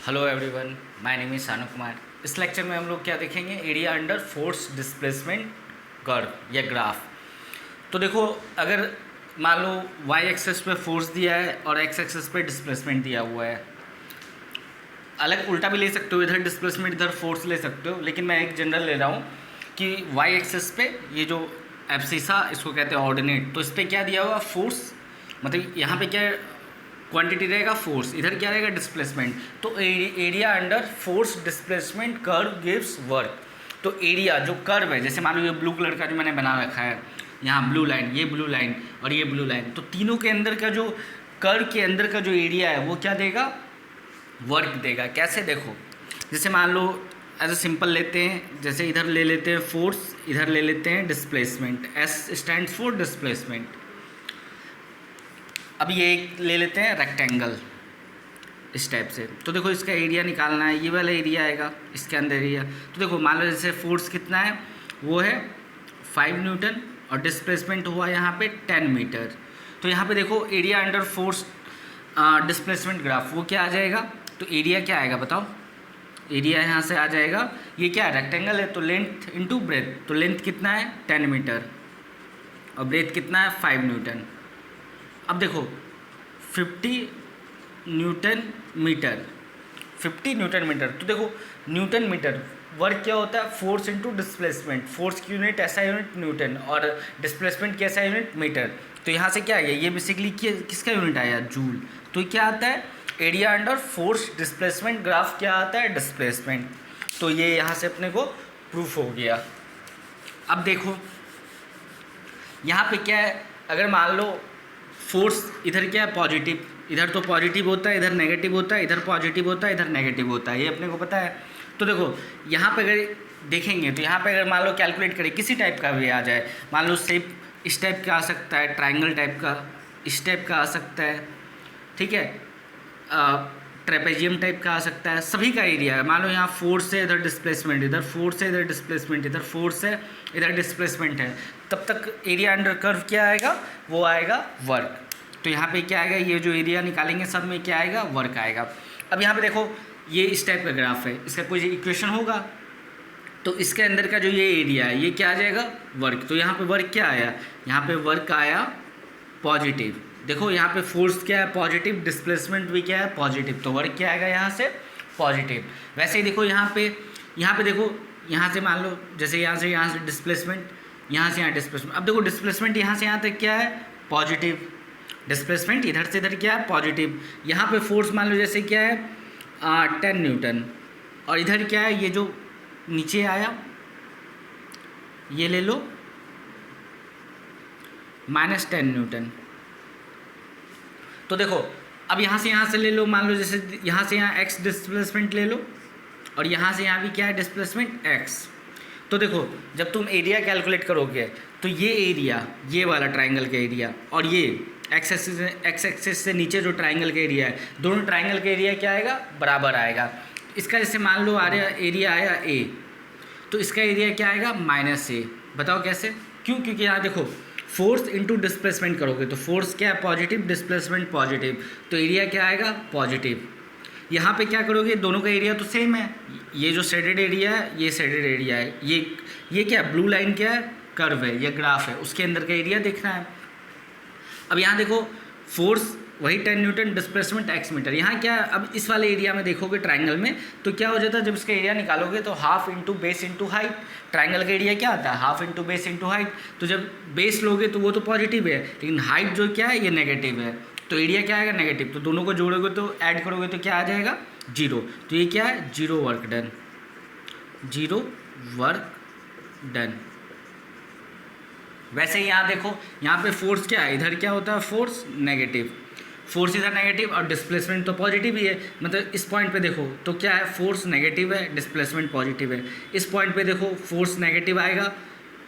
Hello everyone, my name is Shanu Kumar. इस lecture में हम लोग क्या देखेंगे, area under force displacement curve या ग्राफ। तो देखो, अगर मान लो वाई एक्सेस पे फोर्स दिया है और एक्स एक्सेस पे डिस्प्लेसमेंट दिया हुआ है, अलग उल्टा भी ले सकते हो, इधर डिस्प्लेसमेंट इधर फोर्स ले सकते हो, लेकिन मैं एक जनरल ले रहा हूँ कि वाई एक्सेस पे ये जो एब्सिसा इसको कहते हैं ऑर्डिनेट, तो इस पर क्या दिया हुआ फोर्स, मतलब यहाँ पे क्या क्वांटिटी रहेगा फोर्स, इधर क्या रहेगा डिस्प्लेसमेंट। तो area under force displacement curve gives work. तो एरिया जो कर्व है, जैसे मान लो ये ब्लू कलर का जो मैंने बना रखा है, यहाँ ब्लू लाइन, ये ब्लू लाइन और ये ब्लू लाइन, तो तीनों के अंदर का जो कर्व के अंदर का जो एरिया है वो क्या देगा, वर्क देगा। कैसे देखो, जैसे मान लो एज ए सिंपल लेते हैं, जैसे इधर ले लेते हैं फोर्स, इधर ले लेते हैं displacement, S stand for displacement. अब ये एक ले लेते हैं रेक्टेंगल इस टाइप से, तो देखो इसका एरिया निकालना है, ये वाला एरिया आएगा इसके अंदर एरिया। तो देखो मान लो जैसे फोर्स कितना है, वो है 5 न्यूटन और डिस्प्लेसमेंट हुआ यहाँ पे 10 मीटर। तो यहाँ पे देखो area under force displacement graph वो क्या आ जाएगा, तो एरिया क्या आएगा बताओ, एरिया यहाँ से आ जाएगा, ये क्या है रेक्टेंगल है, तो लेंथ इंटू ब्रेथ, तो लेंथ कितना है 10 मीटर और ब्रेथ कितना है 5 न्यूटन। अब देखो 50 न्यूटन मीटर, 50 न्यूटन मीटर, तो देखो न्यूटन मीटर वर्क क्या होता है, फोर्स इंटू डिस्प्लेसमेंट, फोर्स की यूनिट ऐसा यूनिट न्यूटन और डिस्प्लेसमेंट की ऐसा यूनिट मीटर। तो यहाँ से क्या आ गया, ये बेसिकली किसका यूनिट आया, जूल। तो क्या आता है, area under force displacement graph क्या आता है, डिस्प्लेसमेंट। तो ये यहाँ से अपने को प्रूफ हो गया। अब देखो यहाँ पे क्या है, अगर मान लो फोर्स इधर क्या है पॉजिटिव, इधर तो पॉजिटिव होता है, इधर नेगेटिव होता है, इधर पॉजिटिव होता है, इधर नेगेटिव होता है, ये अपने को पता है। तो देखो यहाँ पे अगर देखेंगे, तो यहाँ पे अगर मान लो कैलकुलेट करें, किसी टाइप का भी आ जाए, मान लो शेप इस टाइप का आ सकता है, ट्राइंगल टाइप का इस टाइप का आ सकता है, ठीक है, ट्रेपेजियम टाइप का आ सकता है, सभी का एरिया है। मान लो यहाँ फोर्स है, इधर डिस्प्लेसमेंट, इधर फोर्स है, इधर डिस्प्लेसमेंट, इधर फोर्स है, इधर डिस्प्लेसमेंट है, तब तक एरिया अंडर कर्व क्या आएगा, वो आएगा वर्क। तो यहाँ पे क्या आएगा, ये जो एरिया निकालेंगे सब में क्या आएगा, वर्क आएगा। अब यहाँ पे देखो ये इस टाइप का ग्राफ है, इसका कोई इक्वेशन होगा, तो इसके अंदर का जो ये एरिया है ये क्या आ जाएगा, वर्क। तो यहाँ पे वर्क क्या आया, यहाँ पे वर्क आया पॉजिटिव। देखो यहाँ पे फोर्स क्या है पॉजिटिव, डिस्प्लेसमेंट भी क्या है पॉजिटिव, तो वर्क क्या आएगा यहाँ से पॉजिटिव। वैसे ही देखो यहाँ पे देखो, यहाँ से मान लो जैसे यहाँ से डिस्प्लेसमेंट, यहाँ से यहाँ डिस्प्लेसमेंट। अब देखो डिस्प्लेसमेंट यहाँ से यहाँ तक क्या है पॉजिटिव, डिस्प्लेसमेंट इधर से इधर क्या है पॉजिटिव। यहाँ पे फोर्स मान लो जैसे क्या है 10 न्यूटन, और इधर क्या है, ये जो नीचे आया ये ले लो -10 न्यूटन। तो देखो अब यहाँ से ले लो, मान लो जैसे यहाँ से यहाँ x डिस्प्लेसमेंट ले लो, और यहाँ से यहाँ भी क्या है डिस्प्लेसमेंट x। तो देखो जब तुम एरिया कैलकुलेट करोगे, तो ये एरिया, ये वाला ट्राइंगल का एरिया, और ये एक्स एक्सिस से नीचे जो ट्राइंगल का एरिया है, दोनों ट्राइंगल का एरिया क्या आएगा, बराबर आएगा। इसका जैसे मान लो एरिया आया a, तो इसका एरिया क्या आएगा -a। बताओ कैसे, क्यों, क्योंकि यहाँ देखो फोर्स इंटू डिस्प्लेसमेंट करोगे, तो फोर्स क्या है पॉजिटिव, डिस्प्लेसमेंट पॉजिटिव, तो एरिया क्या आएगा पॉजिटिव। यहाँ पे क्या करोगे, दोनों का एरिया तो सेम है, ये जो शेडेड एरिया है ये शेडेड एरिया है, ये क्या ब्लू लाइन क्या है, कर्व है, ये ग्राफ है, उसके अंदर का एरिया देखना है। अब यहाँ देखो फोर्स वही 10 न्यूटन, डिस्प्लेसमेंट x मीटर। यहाँ क्या, अब इस वाले एरिया में देखोगे ट्राइंगल में, तो क्या हो जाता है, जब इसका एरिया निकालोगे तो half into base into height. Triangle का एरिया क्या आता है, half into base into height. तो जब बेस लोगे तो वो तो पॉजिटिव है, लेकिन हाइट जो क्या है ये नेगेटिव है, तो एरिया क्या आएगा नेगेटिव। तो दोनों को जोड़ोगे तो ऐड करोगे तो क्या आ जाएगा 0। तो ये क्या है, 0 वर्क डन, 0 वर्क डन। वैसे ही यहाँ देखो, यहाँ पे फोर्स क्या है, इधर क्या होता है फोर्स नेगेटिव, फोर्स इधर नेगेटिव और डिस्प्लेसमेंट तो पॉजिटिव ही है, मतलब इस पॉइंट पे देखो तो क्या है, फोर्स नेगेटिव है, डिस्प्लेसमेंट पॉजिटिव है। इस पॉइंट पे देखो फोर्स नेगेटिव आएगा,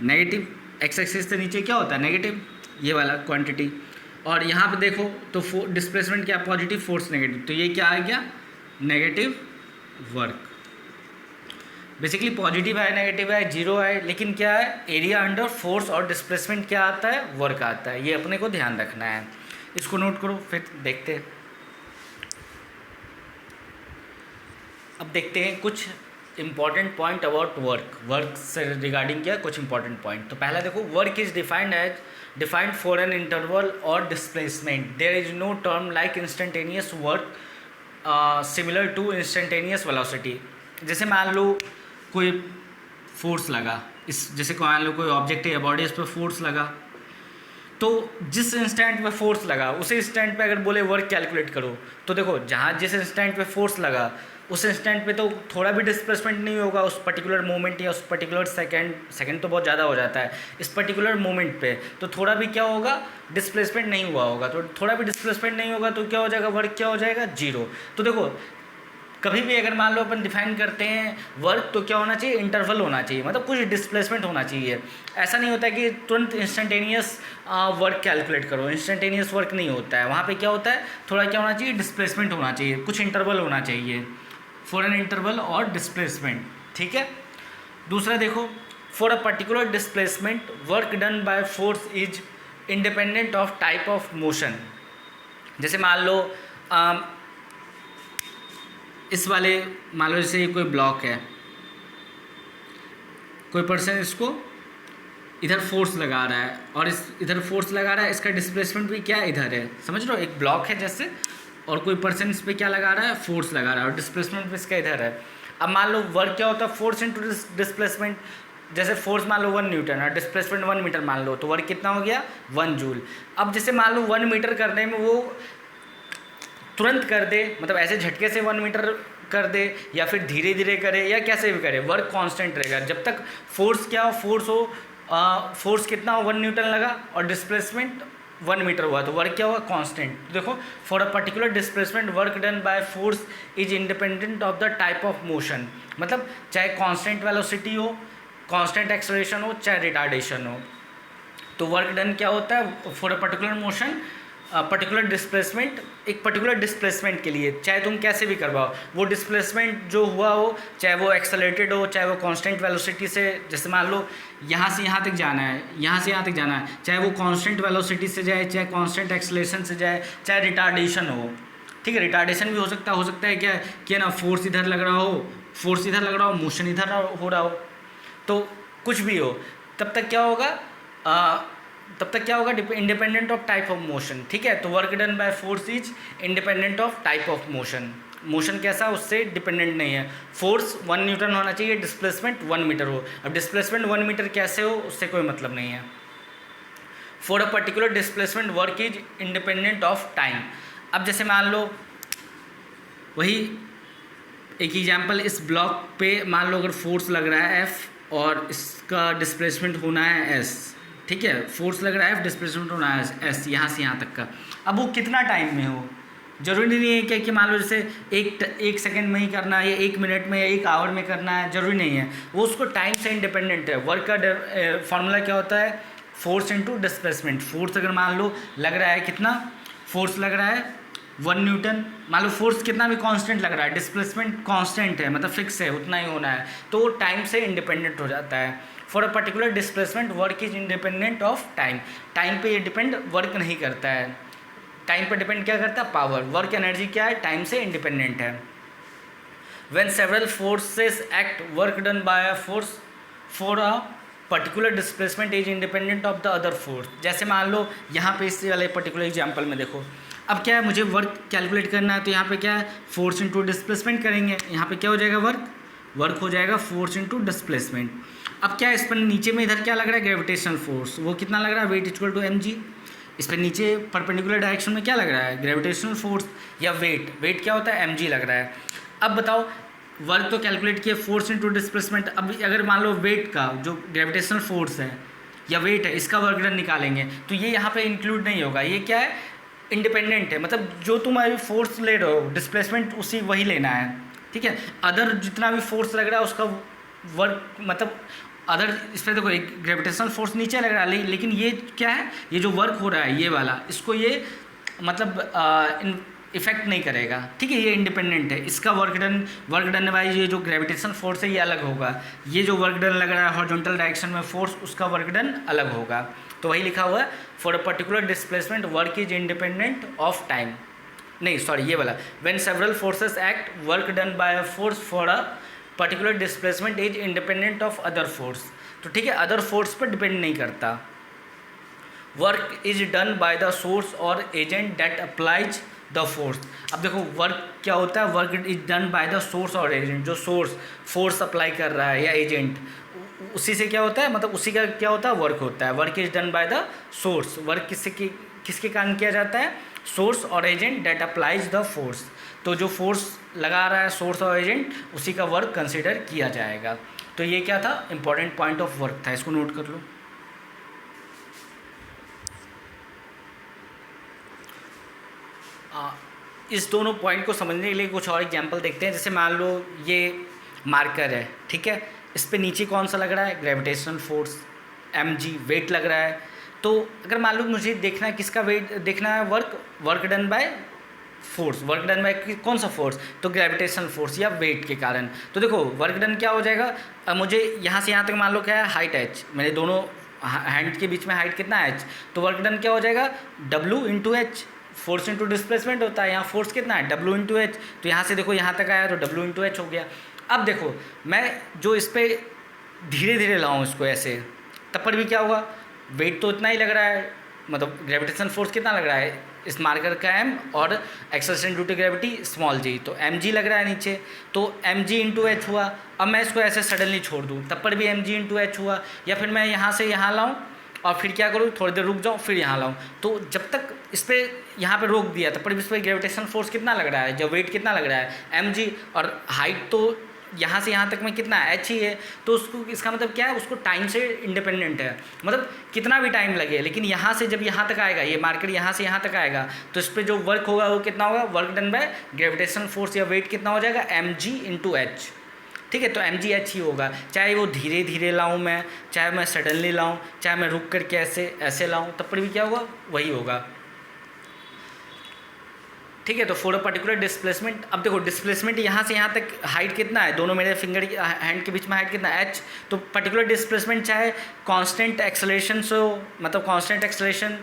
नेगेटिव एक्स एक्सिस से नीचे क्या होता है नेगेटिव, ये वाला क्वांटिटी, और यहाँ पे देखो तो डिस्प्लेसमेंट क्या पॉजिटिव, फोर्स नेगेटिव, तो ये क्या आ गया नेगेटिव वर्क। बेसिकली पॉजिटिव है, नेगेटिव है, 0 है, लेकिन क्या है एरिया अंडर फोर्स और डिस्प्लेसमेंट क्या आता है, वर्क आता है। ये अपने को ध्यान रखना है, इसको नोट करो, फिर देखते हैं। अब देखते हैं कुछ इंपॉर्टेंट पॉइंट अबाउट वर्क से रिगार्डिंग क्या कुछ इंपॉर्टेंट पॉइंट। तो पहला देखो, work is defined for an interval और displacement. There is no term like instantaneous work similar to instantaneous velocity. जैसे मान लो कोई फोर्स लगा, जैसे मान लो कोई ऑब्जेक्ट या बॉडी, इस पर फोर्स लगा, तो जिस इंस्टेंट पे फोर्स लगा उसी इंस्टेंट पे अगर बोले वर्क कैलकुलेट करो, तो देखो जहाँ जिस इंस्टेंट पे फोर्स लगा उस इंस्टेंट पे तो थोड़ा भी डिस्प्लेसमेंट नहीं होगा उस पर्टिकुलर मोमेंट या उस पर्टिकुलर सेकंड तो बहुत ज़्यादा हो जाता है, इस पर्टिकुलर मोमेंट पे तो थोड़ा भी क्या होगा, डिस्प्लेसमेंट नहीं हुआ होगा। तो थोड़ा भी डिस्प्लेसमेंट नहीं होगा तो क्या हो जाएगा, वर्क क्या हो जाएगा, जीरो। तो देखो कभी भी अगर मान लो अपन डिफाइन करते हैं वर्क, तो क्या होना चाहिए, इंटरवल होना चाहिए, मतलब कुछ डिस्प्लेसमेंट होना चाहिए। ऐसा नहीं होता है कि तुरंत इंस्टेंटेनियस वर्क कैलकुलेट करो, इंस्टेंटेनियस वर्क नहीं होता है। वहाँ पे क्या होता है, थोड़ा क्या होना चाहिए, डिस्प्लेसमेंट होना चाहिए, कुछ इंटरवल होना चाहिए, फॉर एन इंटरवल और डिस्प्लेसमेंट। ठीक है। दूसरा देखो, for a particular displacement work done by force is independent of type of motion. जैसे मान लो इस वाले, मान लो जैसे कोई ब्लॉक है, कोई पर्सन इसको इधर फोर्स लगा रहा है और इधर फोर्स लगा रहा है, इसका डिस्प्लेसमेंट भी क्या इधर है, समझ लो, एक ब्लॉक है जैसे, और कोई पर्सन इस पर क्या लगा रहा है, फोर्स लगा रहा है, और डिस्प्लेसमेंट भी इसका इधर है। अब मान लो वर्क क्या होता है, फोर्स इंटू डिस्प्लेसमेंट। जैसे फोर्स मान लो 1 न्यूटन और डिस्प्लेसमेंट 1 मीटर मान लो, तो वर्क कितना हो गया, 1 जूल। अब जैसे मान लो 1 मीटर करने में वो तुरंत कर दे, मतलब ऐसे झटके से 1 मीटर कर दे, या फिर धीरे धीरे करे, या कैसे भी करे, वर्क कांस्टेंट रहेगा जब तक फोर्स क्या हो, फोर्स कितना हो, 1 न्यूटन लगा और डिस्प्लेसमेंट 1 मीटर हुआ, तो वर्क क्या हुआ, कांस्टेंट। देखो, for a particular displacement work done by force is independent of the type of motion. मतलब चाहे कांस्टेंट वेलोसिटी हो, कांस्टेंट एक्सेलरेशन हो, चाहे रिटार्डेशन हो, तो वर्क डन क्या होता है, for a particular motion, particular displacement, एक पर्टिकुलर डिस्प्लेसमेंट के लिए, चाहे तुम कैसे भी करवाओ, वो डिस्प्लेसमेंट जो हुआ हो, चाहे वो एक्सेलरेटेड हो, चाहे वो कांस्टेंट वेलोसिटी से, जैसे मान लो यहाँ से यहाँ तक जाना है, यहाँ से यहाँ तक जाना है, चाहे वो कांस्टेंट वेलोसिटी से जाए, चाहे कांस्टेंट एक्सेलरेशन से जाए, चाहे रिटार्डेशन हो। ठीक है, रिटार्डेशन भी हो सकता है क्या ना, फोर्स इधर लग रहा हो, मोशन इधर हो रहा हो, तो कुछ भी हो, तब तक क्या होगा, independent of type of motion. ठीक है, तो work done by force is independent of type of motion कैसा, उससे डिपेंडेंट नहीं है। फोर्स 1 न्यूटन होना चाहिए, डिस्प्लेसमेंट 1 मीटर हो। अब डिस्प्लेसमेंट 1 मीटर कैसे हो, उससे कोई मतलब नहीं है। For a particular displacement work is independent of time. अब जैसे मान लो वही एक एग्जाम्पल, इस ब्लॉक पे मान लो अगर फोर्स लग रहा है F और इसका डिस्प्लेसमेंट होना है S। ठीक है, फोर्स लग रहा है F, डिस्प्लेसमेंट होना है S, यहाँ से यहाँ तक का। अब वो कितना टाइम में हो, जरूरी नहीं है कि मान लो जैसे एक सेकंड में ही करना है, या 1 मिनट में, या 1 आवर में करना है, जरूरी नहीं है, वो उसको टाइम से इंडिपेंडेंट है। वर्क का फॉर्मूला क्या होता है, फोर्स इंटू डिस्प्लेसमेंट। फोर्स अगर मान लो लग रहा है, कितना फोर्स लग रहा है, 1 न्यूटन, मान लो फोर्स कितना भी कांस्टेंट लग रहा है, डिस्प्लेसमेंट कांस्टेंट है, मतलब फिक्स है, उतना ही होना है, तो वो टाइम से इंडिपेंडेंट हो जाता है। For a particular displacement work is independent of time. Time पे ये डिपेंड वर्क नहीं करता है, टाइम पे डिपेंड क्या करता है, पावर। वर्क एनर्जी क्या है, टाइम से इंडिपेंडेंट है। When several forces act work done by a force for a particular displacement is independent of the other force. जैसे मान लो यहाँ पे इस वाले पर्टिकुलर एग्जाम्पल में देखो, अब क्या है, मुझे वर्क कैलकुलेट करना है, तो यहाँ पे क्या है, फोर्स इंटू डिस्प्लेसमेंट करेंगे, यहाँ पे क्या हो जाएगा, वर्क हो जाएगा फोर्स इंटू डिस्प्लेसमेंट। अब क्या है, इस पर नीचे में इधर क्या लग रहा है, ग्रेविटेशनल फोर्स, वो कितना लग रहा है, वेट इक्वल टू mg। इस पर नीचे परपेंडिकुलर डायरेक्शन में क्या लग रहा है, ग्रेविटेशनल फोर्स या वेट क्या होता है, mg लग रहा है। अब बताओ, वर्क तो कैलकुलेट किया, फोर्स इंटू डिस्प्लेसमेंट। अब अगर मान लो वेट का जो ग्रेविटेशनल फोर्स है या वेट है, इसका वर्क डन निकालेंगे, तो ये यहाँ पे इंक्लूड नहीं होगा। ये क्या है, इंडिपेंडेंट है, मतलब जो तुम अभी फोर्स ले रहे हो, डिस्प्लेसमेंट उसी वही लेना है। ठीक है, अदर जितना भी फोर्स लग रहा है उसका वर्क, मतलब अदर, इस पर देखो एक ग्रेविटेशनल फोर्स नीचे लग रहा है, लेकिन ये क्या है, ये जो वर्क हो रहा है ये वाला, इसको ये मतलब इफेक्ट नहीं करेगा। ठीक है, ये इंडिपेंडेंट है, इसका वर्क डन वाइज ये जो ग्रेविटेशनल फोर्स है ये अलग होगा, ये जो वर्क डन लग रहा है हॉरिजॉन्टल डायरेक्शन में फोर्स, उसका वर्क डन अलग होगा। तो वही लिखा हुआ है, for a particular displacement work is independent of time. नहीं सॉरी ये वाला, when several forces act work done by a force for a particular displacement is independent of other force. तो ठीक है, अदर फोर्स पर डिपेंड नहीं करता। Work is done by the source और agent that applies the force. अब देखो work क्या होता है, work is done by the source और एजेंट, जो सोर्स फोर्स अप्लाई कर रहा है या एजेंट, उसी से क्या होता है, मतलब उसी का क्या होता है, वर्क होता है। Work is done by the source, work किसके कारण किया जाता है, सोर्स और agent that applies the force. तो जो फोर्स लगा रहा है सोर्स और एजेंट, उसी का वर्क कंसिडर किया जाएगा। तो ये क्या था, इंपॉर्टेंट पॉइंट ऑफ वर्क था, इसको नोट कर लो। इस दोनों पॉइंट को समझने के लिए कुछ और एग्जांपल देखते हैं। जैसे मान लो ये मार्कर है, ठीक है, इस पे नीचे कौन सा लग रहा है, ग्रेविटेशनल फोर्स mg, वेट लग रहा है। तो अगर मान लो मुझे देखना है किसका वेट देखना है, work done by force, work done bye कौन सा फोर्स, तो ग्रेविटेशनल फोर्स या वेट के कारण। तो देखो वर्क डन क्या हो जाएगा, अब मुझे यहाँ से यहाँ तक मान लो क्या है, हाइट h, मेरे दोनों हैंड के बीच में हाइट कितना है h, तो वर्क डन क्या हो जाएगा, W into H, force into displacement होता है, यहाँ फोर्स कितना है, W इंटू एच। तो यहाँ से देखो यहाँ तक आया तो W इंटू एच हो गया। अब देखो मैं जो इस पर धीरे धीरे लाऊँ इसको ऐसे, तब पर भी क्या होगा, वेट तो इतना ही लग रहा है, मतलब ग्रेविटेशन फोर्स कितना लग रहा है इस मार्कर का m, और acceleration due to gravity small g, तो mg लग रहा है नीचे, तो mg इंटू एच हुआ। अब मैं इसको ऐसे सडनली छोड़ दूँ तब पर भी mg इंटू एच हुआ, या फिर मैं यहाँ से यहाँ लाऊँ और फिर क्या करूँ, थोड़ी देर रुक जाऊँ फिर यहाँ लाऊँ, तो जब तक इस पर यहाँ पे रोक दिया तब पर भी इस पर ग्रेविटेशन फोर्स कितना लग रहा है, जब वेट कितना लग रहा है mg, और हाइट तो यहाँ से यहाँ तक में कितना h ही है। तो उसको, इसका मतलब क्या है, उसको टाइम से इंडिपेंडेंट है, मतलब कितना भी टाइम लगे, लेकिन यहाँ से जब यहाँ तक आएगा, ये मार्कर यहाँ से यहाँ तक आएगा, तो इस पर जो वर्क होगा वो कितना होगा, work done by gravitational force या वेट कितना हो जाएगा, mg इंटू एच। ठीक है, तो mg h ही होगा, चाहे वो धीरे धीरे लाऊँ मैं, चाहे मैं सडनली लाऊँ, चाहे मैं रुक करके ऐसे लाऊँ, तब पर भी क्या होगा, वही होगा। ठीक है, तो फॉर अ पर्टिकुलर डिस्प्लेसमेंट, अब देखो डिस्प्लेसमेंट यहाँ से यहाँ तक हाइट कितना है, दोनों मेरे फिंगर हैंड के बीच में हाइट कितना है, h। तो पर्टिकुलर डिस्प्लेसमेंट चाहे कांस्टेंट एक्सेलरेशन से हो, मतलब कांस्टेंट एक्सेलरेशन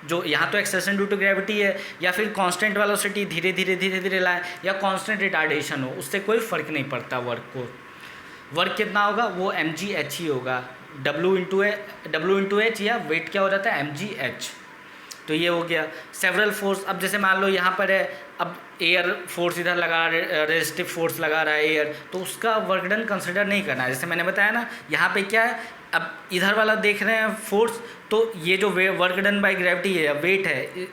जो यहाँ तो एक्सेलरेशन ड्यू टू ग्रेविटी है, या फिर कांस्टेंट वेलोसिटी धीरे धीरे लाए, या कांस्टेंट रिटार्डेशन हो, उससे कोई फ़र्क नहीं पड़ता वर्क को। वर्क कितना होगा, वो mg h ही होगा, W इंटू एच, या वेट क्या हो जाता है, mg h। तो ये हो गया सेवरल फोर्स। अब जैसे मान लो यहाँ पर है, अब एयर फोर्स इधर लगा रहा है, रेजिस्टिव फोर्स लगा रहा है एयर, तो उसका वर्क डन कंसिडर नहीं करना है। जैसे मैंने बताया ना, यहाँ पे क्या है, अब इधर वाला देख रहे हैं फोर्स, तो ये जो वर्क डन बाय ग्रेविटी है, वेट है,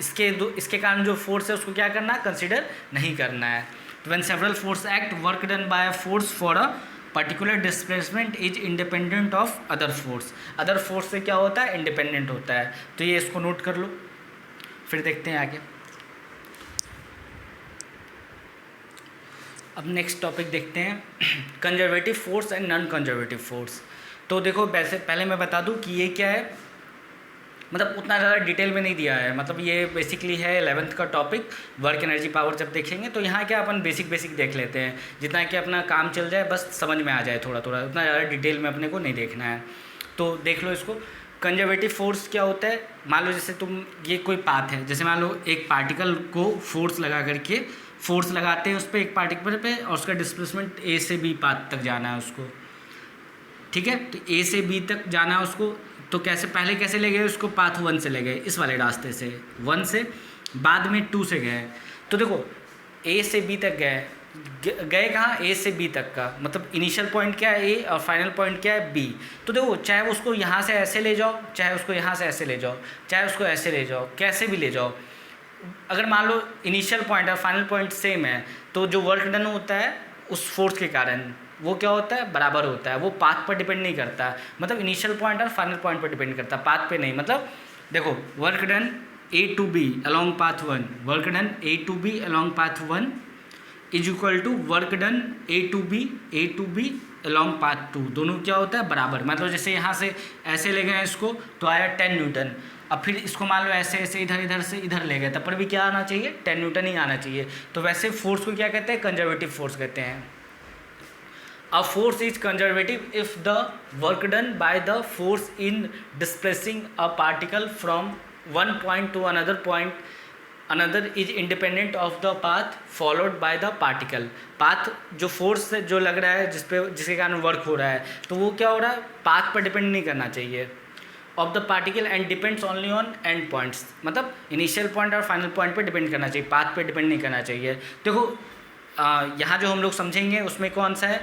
इसके कारण जो फोर्स है उसको क्या करना है, कंसिडर नहीं करना है। तो when several force act work done by a force for a particular displacement is independent of other force, other force से क्या होता है, इंडिपेंडेंट होता है। तो ये इसको नोट कर लो, फिर देखते हैं आगे। अब नेक्स्ट टॉपिक देखते हैं, conservative force and non conservative force. तो देखो वैसे पहले मैं बता दूं कि ये क्या है, मतलब उतना ज़्यादा डिटेल में नहीं दिया है, मतलब ये बेसिकली है 11th का टॉपिक, वर्क एनर्जी पावर। जब देखेंगे तो यहाँ क्या अपन बेसिक देख लेते हैं, जितना कि अपना काम चल जाए, बस समझ में आ जाए थोड़ा थोड़ा, उतना ज़्यादा डिटेल में अपने को नहीं देखना है। तो देख लो इसको, कंजर्वेटिव फोर्स क्या होता है, मान लो जैसे तुम, ये कोई पाथ है, जैसे मान लो एक पार्टिकल को फोर्स लगा करके, फोर्स लगाते हैं उस पर एक पार्टिकल पे, और उसका डिस्प्लेसमेंट ए से बी पाथ तक जाना है उसको। ठीक है, तो ए से बी तक जाना है उसको, तो कैसे, पहले कैसे ले गए उसको, पाथ 1 से ले गए, इस वाले रास्ते से 1 से, बाद में 2 से गए। तो देखो ए से बी तक गए कहाँ, ए से बी तक का, मतलब इनिशियल पॉइंट क्या है ए, और फाइनल पॉइंट क्या है बी। तो देखो चाहे उसको यहाँ से ऐसे ले जाओ, चाहे उसको यहाँ से ऐसे ले जाओ, चाहे उसको ऐसे ले जाओ, कैसे भी ले जाओ, अगर मान लो इनिशियल पॉइंट और फाइनल पॉइंट सेम है, तो जो वर्क डन होता है उस फोर्स के कारण वो क्या होता है, बराबर होता है। वो पाथ पर डिपेंड नहीं करता, मतलब इनिशियल पॉइंट और फाइनल पॉइंट पर डिपेंड करता है, पाथ पे नहीं। मतलब देखो work done A to B along path 1, work done A to B along path 1 is equal to work done A to B along path 2, दोनों क्या होता है, बराबर। मतलब जैसे यहाँ से ऐसे ले गए इसको तो आया 10 न्यूटन, अब फिर इसको मान लो ऐसे ऐसे इधर से इधर ले गए, तब पर भी क्या आना चाहिए, 10 न्यूटन ही आना चाहिए। तो वैसे फोर्स को क्या कहते हैं, कंजर्वेटिव फोर्स कहते हैं। A force is conservative if the work done by the force in displacing a particle from one point to another point another is independent of the path followed by the particle. Path जो force जो लग रहा है जिसके कारण work हो रहा है, तो वो क्या हो रहा है, पाथ पर डिपेंड नहीं करना चाहिए of the particle and depends only on and points. मतलब इनिशियल पॉइंट और फाइनल पॉइंट पे डिपेंड करना चाहिए, पाथ पे डिपेंड नहीं करना चाहिए। देखो यहाँ जो हम लोग समझेंगे उसमें कौन सा है,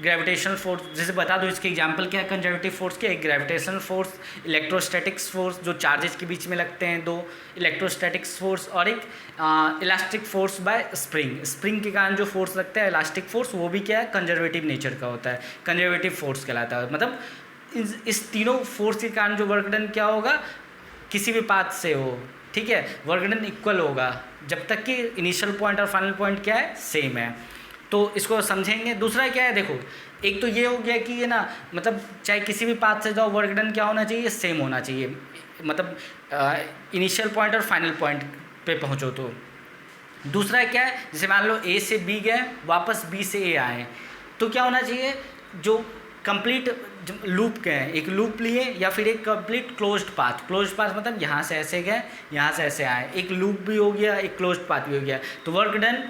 ग्रेविटेशनल फोर्स। जैसे बता दो इसके एग्जांपल क्या है कंजर्वेटिव फोर्स के, एक ग्रेविटेशनल फोर्स, इलेक्ट्रोस्टैटिक्स फोर्स जो चार्जेस के बीच में लगते हैं दो, इलेक्ट्रोस्टैटिक्स फोर्स, और एक elastic force by spring. Spring के कारण जो फोर्स लगता है इलास्टिक फोर्स, वो भी क्या है, कंजर्वेटिव नेचर का होता है, कंजर्वेटिव फोर्स कहलाता है। मतलब इस तीनों फोर्स के कारण जो वर्क डन क्या होगा, किसी भी पाथ से हो, ठीक है, वर्क डन इक्वल होगा जब तक कि इनिशियल पॉइंट और फाइनल पॉइंट क्या है, सेम है। तो इसको समझेंगे। दूसरा क्या है, देखो एक तो ये हो गया कि ये ना, मतलब चाहे किसी भी पाथ से जाओ वर्क डन क्या होना चाहिए, सेम होना चाहिए, मतलब इनिशियल पॉइंट और फाइनल पॉइंट पे पहुँचो तो। दूसरा क्या है, जैसे मान लो ए से बी गए, वापस बी से ए आए, तो क्या होना चाहिए, जो कंप्लीट लूप गए, एक लूप लिए या फिर एक complete closed path. Closed path मतलब यहाँ से ऐसे गए, यहाँ से ऐसे आए, एक लूप भी हो गया, एक क्लोज्ड पाथ भी हो गया। तो वर्क डन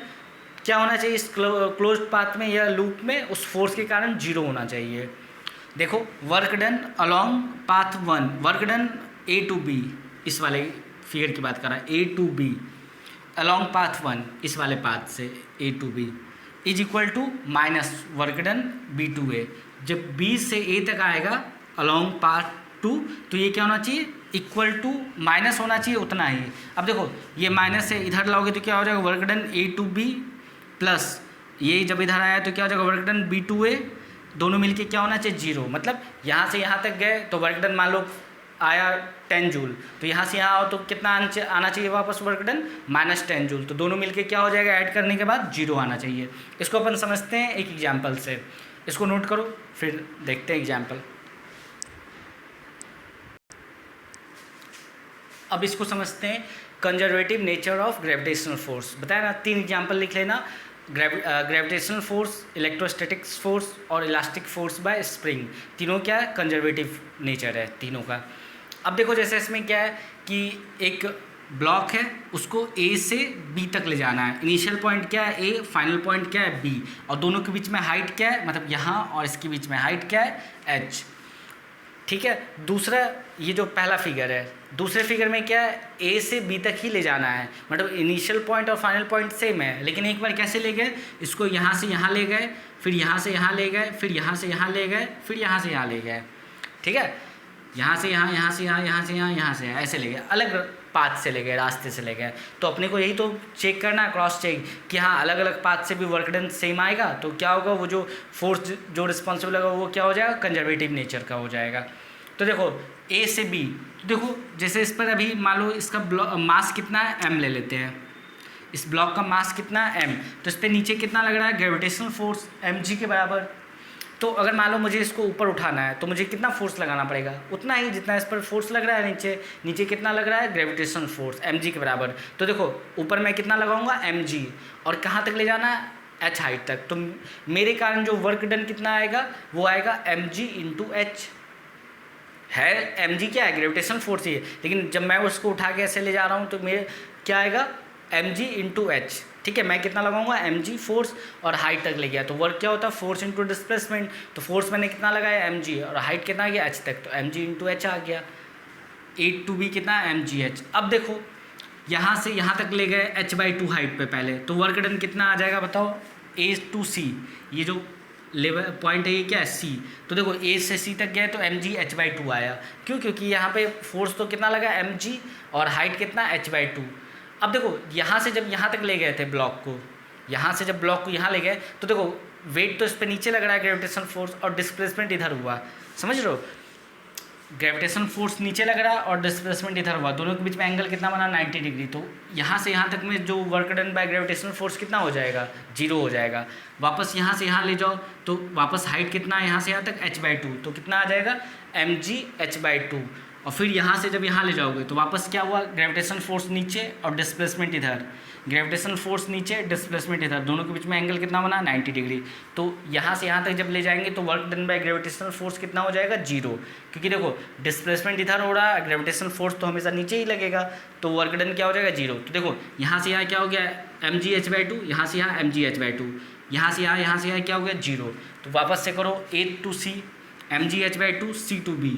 क्या होना चाहिए इस क्लोज्ड पाथ में या लूप में, उस फोर्स के कारण जीरो होना चाहिए। देखो work done along path 1, work done A to B, इस वाले फिगर की बात कर रहा है, A to B along path 1, इस वाले पाथ से A to B is equal to minus work done B to A. जब बी से ए तक आएगा अलोंग पाथ 2, तो ये क्या होना चाहिए, इक्वल टू माइनस होना चाहिए उतना ही। अब देखो ये माइनस से इधर लाओगे तो क्या हो जाएगा, work done A to B plus ये जब इधर आया तो क्या हो जाएगा, work done B to A, दोनों मिलके क्या होना चाहिए, जीरो। मतलब यहाँ से यहाँ तक गए तो वर्क डन मान लो आया 10 जूल, तो यहाँ से यहाँ आओ तो कितना आना चाहिए वापस वर्क डन, -10 जूल। तो दोनों मिलके क्या हो जाएगा, ऐड करने के बाद जीरो आना चाहिए। इसको अपन समझते हैं एक एग्जाम्पल से, इसको नोट करो फिर देखते हैं एग्जाम्पल। अब इसको समझते हैं conservative nature of gravitational force. बताया ना, 3 एग्जाम्पल लिख लेना, ग्रेविटेशनल फोर्स, इलेक्ट्रोस्टैटिक्स फोर्स और इलास्टिक फोर्स बाय स्प्रिंग। तीनों क्या है, कंजर्वेटिव नेचर है तीनों का। अब देखो जैसे इसमें क्या है कि एक ब्लॉक है, उसको ए से बी तक ले जाना है। इनिशियल पॉइंट क्या है ए, फाइनल पॉइंट क्या है बी, और दोनों के बीच में हाइट क्या है, मतलब यहाँ और इसके बीच में हाइट क्या है, एच। ठीक है। दूसरा ये जो पहला फिगर है, दूसरे फिगर में क्या है, ए से बी तक ही ले जाना है, मतलब इनिशियल पॉइंट और फाइनल पॉइंट सेम है, लेकिन एक बार कैसे ले गए, इसको यहाँ से यहाँ ले गए, फिर यहाँ से यहाँ ले गए, फिर यहाँ से यहाँ ले गए, फिर यहाँ से यहाँ ले गए। ठीक है, यहाँ से यहाँ, यहाँ से यहाँ, यहाँ से यहाँ, यहाँ से यहाँ, ऐसे ले गए, अलग पाथ से ले गए, रास्ते से ले गए। तो अपने को यही तो चेक करना है, क्रॉस चेक, कि हाँ अलग अलग पाथ से भी वर्क डन सेम आएगा, तो क्या होगा, वो जो फोर्स जो रिस्पॉन्सिबल होगा वो क्या हो जाएगा, कंजर्वेटिव नेचर का हो जाएगा। तो देखो ए से बी, तो देखो जैसे इस पर अभी मान लो इसका मास कितना है, m ले लेते हैं, इस ब्लॉक का मास कितना है m, तो इस पर नीचे कितना लग रहा है, ग्रेविटेशनल फोर्स mg के बराबर। तो अगर मान लो मुझे इसको ऊपर उठाना है तो मुझे कितना फोर्स लगाना पड़ेगा, उतना ही जितना इस पर फोर्स लग रहा है नीचे। नीचे कितना लग रहा है, ग्रेविटेशनल फोर्स mg के बराबर। तो देखो ऊपर मैं कितना लगाऊंगा, mg, और कहाँ तक ले जाना है, h हाइट तक। तो मेरे कारण जो वर्क डन कितना आएगा, वो आएगा mg इंटू h है। mg क्या है, ग्रेविटेशनल फोर्स ही है, लेकिन जब मैं उसको उठा के ऐसे ले जा रहा हूँ तो मेरे क्या आएगा, mg इंटू एच। ठीक है, मैं कितना लगाऊंगा, mg फोर्स, और हाइट तक ले गया तो वर्क क्या होता है, फोर्स इंटू डिस्प्लेसमेंट। तो फोर्स मैंने कितना लगाया, mg, और हाइट कितना आ गया, h तक, तो mg इंटू एच आ गया। ए टू बी कितना, mg h। अब देखो यहाँ से यहाँ तक ले गए h/2 हाइट पे पहले, तो वर्क डन कितना आ जाएगा बताओ, a टू c, ये जो लेवल पॉइंट है ये क्या है, सी। तो देखो ए से सी तक गए तो mg h/2 आया। क्यों, क्योंकि यहाँ पे फोर्स तो कितना लगा, mg, और हाइट कितना, h/2। अब देखो यहाँ से जब यहाँ तक ले गए थे ब्लॉक को, यहाँ से जब ब्लॉक को यहाँ ले गए तो देखो वेट तो इस पर नीचे लग रहा है ग्रेविटेशनल फोर्स, और डिस्प्लेसमेंट इधर हुआ, समझ रहे हो, ग्रेविटेशनल फोर्स नीचे लग रहा है और डिस्प्लेसमेंट इधर हुआ, दोनों के बीच में एंगल कितना बना, 90 डिग्री। तो यहाँ से यहाँ तक में जो work done by gravitational force कितना हो जाएगा, 0 हो जाएगा। वापस यहाँ से यहाँ ले जाओ तो वापस हाइट कितना है यहाँ से यहाँ तक, h/2, तो कितना आ जाएगा, mg h/2। और फिर यहाँ से जब यहाँ ले जाओगे तो वापस क्या हुआ, ग्रेविटेशनल फोर्स नीचे और डिस्प्लेसमेंट इधर, ग्रेविटेशनल फोर्स नीचे, डिस्प्लेसमेंट इधर, दोनों के बीच में एंगल कितना बना 90 डिग्री। तो यहाँ से यहाँ तक जब ले जाएंगे तो work done by gravitational force कितना हो जाएगा 0, क्योंकि देखो डिस्प्लेसमेंट इधर हो रहा है, ग्रेविटेशनल फोर्स तो हमेशा नीचे ही लगेगा, तो वर्क डन क्या हो जाएगा 0। तो देखो यहाँ से यहाँ क्या हो गया mgh/2, यहाँ से यहाँ mgh/2, यहाँ से यहाँ क्या हो गया 0। तो वापस से करो A to C mgh/2, C to B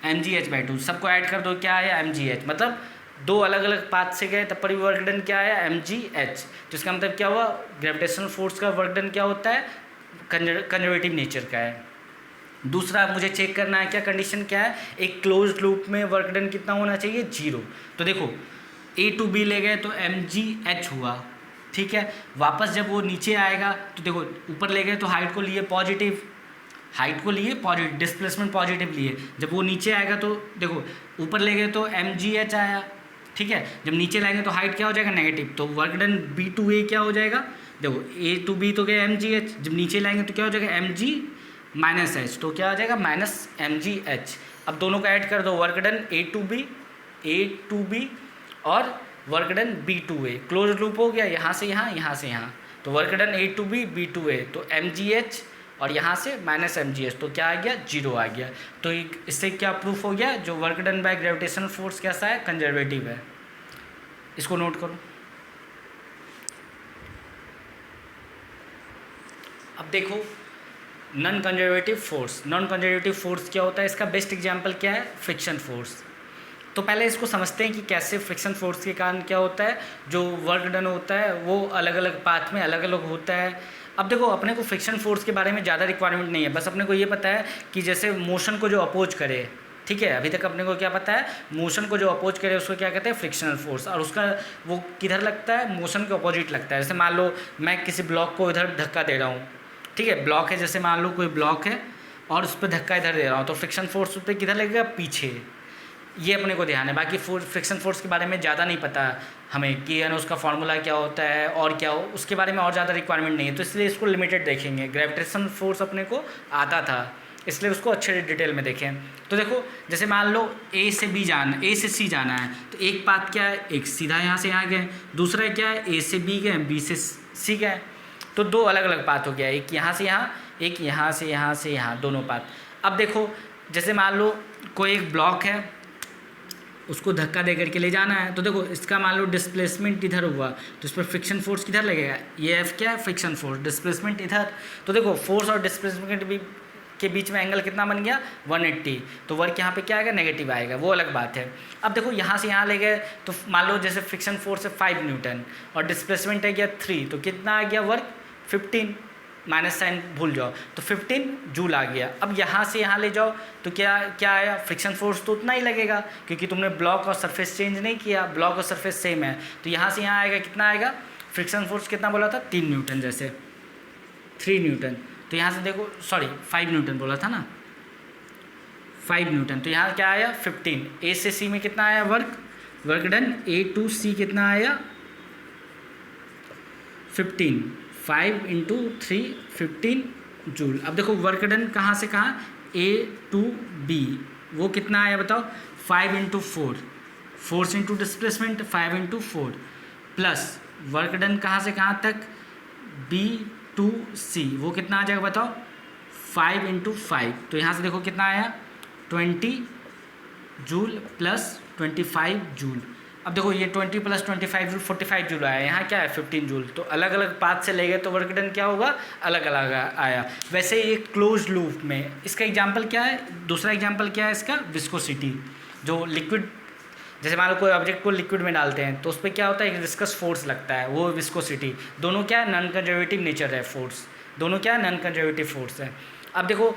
mgh/2, सबको ऐड कर दो, क्या आया mgh, मतलब दो अलग अलग पाथ से गए तब पर भी वर्क डन क्या आया mgh। तो इसका मतलब क्या हुआ, ग्रेविटेशनल फोर्स का वर्क डन क्या होता है, कंजर्वेटिव नेचर का है। दूसरा मुझे चेक करना है क्या कंडीशन क्या है, एक क्लोज्ड लूप में वर्क डन कितना होना चाहिए 0। तो देखो A to B ले गए तो mgh हुआ, ठीक है। वापस जब वो नीचे आएगा तो देखो ऊपर ले गए तो हाइट को लिए पॉजिटिव, डिस्प्लेसमेंट पॉजिटिव लिए, जब वो नीचे आएगा तो देखो ऊपर ले गए तो mgh आया, ठीक है। जब नीचे लाएंगे तो हाइट क्या हो जाएगा नेगेटिव, तो work done B to A क्या हो जाएगा, देखो A to B तो क्या mgh, जब नीचे लाएंगे तो क्या हो जाएगा mg-h, तो क्या हो जाएगा -mgh। अब दोनों को ऐड कर दो, work done A to B और work done B to A, close loop हो गया, यहाँ से यहाँ, तो work done A to B to A, तो mgh और यहाँ से -mgh, तो क्या आ गया 0 आ गया। तो इससे क्या प्रूफ हो गया, जो work done by gravitational force कैसा है, कंजर्वेटिव है। इसको नोट करो। अब देखो नॉन कंजर्वेटिव फोर्स क्या होता है, इसका बेस्ट एग्जांपल क्या है, फ्रिक्शन फोर्स। तो पहले इसको समझते हैं कि कैसे फ्रिक्शन फोर्स के कारण क्या होता है, जो वर्क डन होता है वो अलग अलग पाथ में अलग अलग होता है। अब देखो अपने को फ्रिक्शन फोर्स के बारे में ज़्यादा रिक्वायरमेंट नहीं है, बस अपने को ये पता है कि जैसे मोशन को जो अपोज करे, ठीक है, अभी तक अपने को क्या पता है, मोशन को जो अपोज करे उसको क्या कहते हैं फ्रिक्शनल फोर्स, और उसका वो किधर लगता है, मोशन के अपोजिट लगता है। जैसे मान लो मैं किसी ब्लॉक को इधर धक्का दे रहा हूँ, ठीक है, ब्लॉक है, जैसे मान लो कोई ब्लॉक है और उस पर धक्का इधर दे रहा हूँ, तो फ्रिक्शन फोर्स उस पर किधर लगेगा, पीछे। ये अपने को ध्यान है, बाकी फ्रिक्शन फोर्स के बारे में ज़्यादा नहीं पता हमें कि उसका फार्मूला क्या होता है और क्या हो, उसके बारे में और ज़्यादा रिक्वायरमेंट नहीं है, तो इसलिए इसको लिमिटेड देखेंगे। ग्रेविटेशन फोर्स अपने को आता था, इसलिए उसको अच्छे डिटेल में देखें। तो देखो जैसे मान लो A से C जाना है, तो एक पाथ क्या है, एक सीधा यहाँ से यहाँ गए, दूसरा क्या है A से B गए, B से C गए, तो दो अलग अलग पाथ हो गया, एक यहाँ से यहाँ, एक यहाँ से यहाँ, दोनों पाथ। अब देखो जैसे मान लो कोई एक ब्लॉक है, उसको धक्का दे करके ले जाना है, तो देखो इसका मान लो डिस्प्लेसमेंट इधर हुआ, तो इस पर फ्रिक्शन फोर्स किधर लगेगा, ये F क्या है, फ्रिक्शन फोर्स, डिस्प्लेसमेंट इधर, तो देखो फोर्स और डिस्प्लेसमेंट के बीच में एंगल कितना बन गया 180, तो वर्क यहाँ पे क्या आएगा, नेगेटिव आएगा, वो अलग बात है। अब देखो यहाँ से यहाँ ले गए, तो मान लो जैसे फ्रिक्शन फोर्स है 5 न्यूटन और डिस्प्लेसमेंट है गया 3, तो कितना आ गया वर्क 15, माइनस साइन भूल जाओ, तो 15 जूल आ गया। अब यहाँ से यहाँ ले जाओ तो क्या आया, फ्रिक्शन फोर्स तो उतना ही लगेगा, क्योंकि तुमने ब्लॉक और सरफेस चेंज नहीं किया, ब्लॉक और सरफेस सेम है, तो यहाँ से यहाँ आएगा, कितना आएगा, फ्रिक्शन फोर्स कितना बोला था 3 न्यूटन, जैसे 3 न्यूटन, तो यहाँ से देखो 5 न्यूटन बोला था ना, 5 न्यूटन, तो यहाँ क्या आया 15। A से C में कितना आया work done, A to C कितना आया 15, 5 × 3 15 जूल। अब देखो वर्क डन कहाँ से कहाँ, A to B, वो कितना आया बताओ, 5 × 4, force into displacement 5 × 4, plus work done कहाँ से कहाँ तक B to C, वो कितना आ जाएगा बताओ 5 × 5, तो यहाँ से देखो कितना आया 20 जूल प्लस 25 जूल। अब देखो ये 20 + 25 जूल 45 जूल आया, यहाँ क्या है 15 जूल, तो अलग अलग पाथ से ले गए तो वर्क डन क्या होगा अलग अलग आया। वैसे ये क्लोज लूप में इसका एग्जांपल क्या है, दूसरा एग्जांपल क्या है इसका, विस्कोसिटी। जो लिक्विड, जैसे मान लो कोई ऑब्जेक्ट को लिक्विड में डालते हैं तो उस पर क्या होता है, एक विस्कस फोर्स लगता है, वो विस्कोसिटी। दोनों क्या है, नॉन कंजर्वेटिव नेचर है फोर्स, दोनों क्या है नॉन कंजर्वेटिव फोर्स है। अब देखो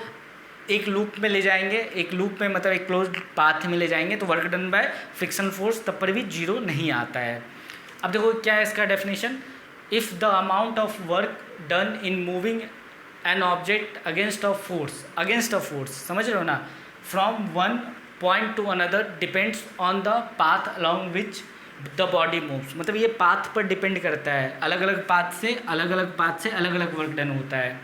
एक लूप में ले जाएंगे, एक लूप में मतलब एक क्लोज्ड पाथ में ले जाएंगे तो work done by friction force तब पर भी 0 नहीं आता है। अब देखो क्या है इसका definition, if the amount of work done in moving an object against a force, समझ रहे हो ना, from one point two another depends on the path along which the body moves, मतलब ये पाथ पर डिपेंड करता है, अलग अलग पाथ से अलग अलग वर्क डन होता है।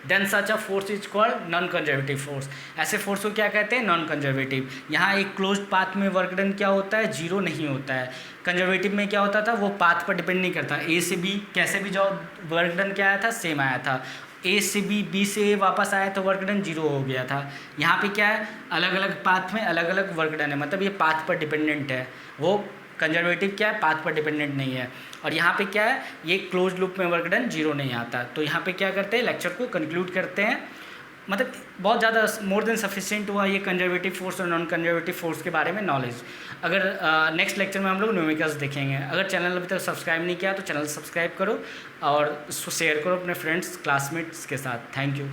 Then such a force is called non conservative force. ऐसे फोर्स को क्या कहते हैं? Non conservative. यहाँ एक क्लोज्ड पाथ में वर्क डन क्या होता है? जीरो नहीं होता है। कंजर्वेटिव में क्या होता था? वो पाथ पर डिपेंड नहीं करता, ए से बी कैसे भी जाओ वर्क डन क्या आया था? सेम आया था। ए से बी से ए वापस आया तो वर्क डन जीरो हो गया था। यहाँ पे क्या है? अलग अलग पाथ में अलग अलग वर्क डन है, मतलब ये पाथ पर डिपेंडेंट है। वो कंजर्वेटिव क्या है? पाथ पर डिपेंडेंट नहीं है। और यहाँ पे क्या है? ये क्लोज लूप में वर्क डन जीरो नहीं आता। तो यहाँ पे क्या करते हैं? लेक्चर को कंक्लूड करते हैं। मतलब बहुत ज़्यादा मोर देन सफिशिएंट हुआ ये कंजर्वेटिव फोर्स और नॉन कंजर्वेटिव फोर्स के बारे में नॉलेज। अगर नेक्स्ट लेक्चर में हम लोग न्यूमेरिकल्स देखेंगे। अगर चैनल अभी तक सब्सक्राइब नहीं किया तो चैनल सब्सक्राइब करो और उसको शेयर करो अपने फ्रेंड्स क्लासमेट्स के साथ। Thank you.